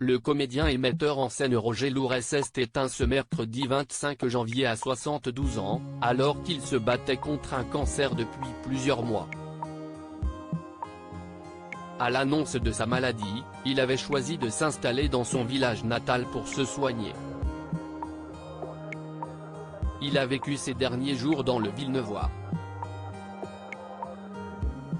Le comédien et metteur en scène Roger Lourès s'est éteint ce mercredi 25 janvier à 72 ans, alors qu'il se battait contre un cancer depuis plusieurs mois. À l'annonce de sa maladie, il avait choisi de s'installer dans son village natal pour se soigner. Il a vécu ses derniers jours dans le Villeneuvois.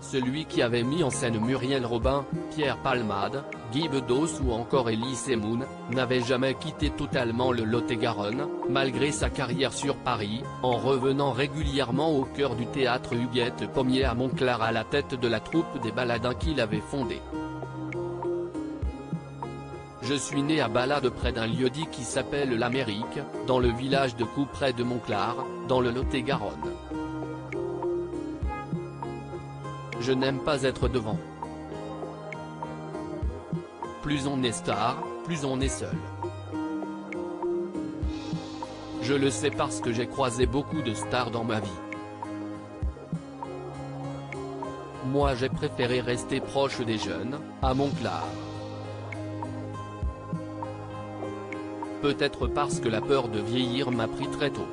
Celui qui avait mis en scène Muriel Robin, Pierre Palmade, Guy Bedos ou encore Elie Semoun, n'avait jamais quitté totalement le Lot-et-Garonne, malgré sa carrière sur Paris, en revenant régulièrement au cœur du théâtre Huguette Pommier à Montclar à la tête de la troupe des Baladins qu'il avait fondée. Je suis né à Balade près d'un lieu-dit qui s'appelle l'Amérique, dans le village de Coux près de Montclar, dans le Lot-et-Garonne. Je n'aime pas être devant. Plus on est star, plus on est seul. Je le sais parce que j'ai croisé beaucoup de stars dans ma vie. Moi j'ai préféré rester proche des jeunes, à Montclar. Peut-être parce que la peur de vieillir m'a pris très tôt.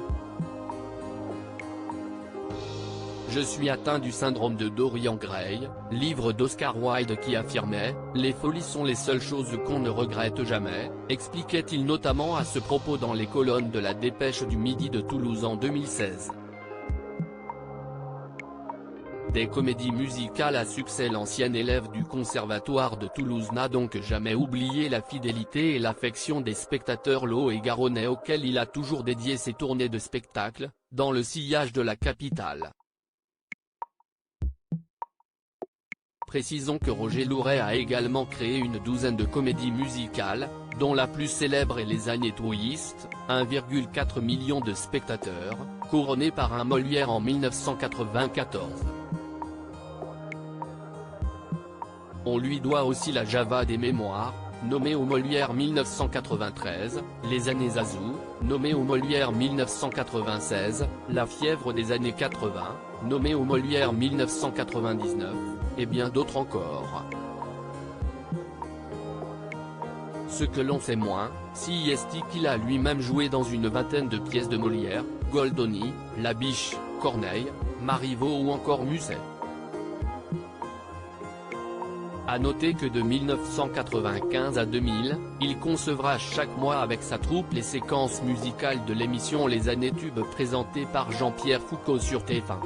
Je suis atteint du syndrome de Dorian Gray, livre d'Oscar Wilde qui affirmait « Les folies sont les seules choses qu'on ne regrette jamais », expliquait-il notamment à ce propos dans les colonnes de la Dépêche du Midi de Toulouse en 2016. Des comédies musicales à succès. L'ancien élève du Conservatoire de Toulouse n'a donc jamais oublié la fidélité et l'affection des spectateurs lot-et-garonnais auxquels il a toujours dédié ses tournées de spectacles, dans le sillage de la capitale. Précisons que Roger Lourès a également créé une douzaine de comédies musicales, dont la plus célèbre est Les Agnetouillistes, 1,4 million de spectateurs, couronnée par un Molière en 1994. On lui doit aussi la Java des mémoires, nommée au Molière 1993, Les Années Azou, nommée au Molière 1996, La Fièvre des années 80, nommée au Molière 1999, et bien d'autres encore. Ce que l'on sait moins, c'est qu'il a lui-même joué dans une vingtaine de pièces de Molière, Goldoni, La Biche, Corneille, Marivaux ou encore Musset. A noter que de 1995 à 2000, il concevra chaque mois avec sa troupe les séquences musicales de l'émission Les Années Tubes présentées par Jean-Pierre Foucault sur TF1.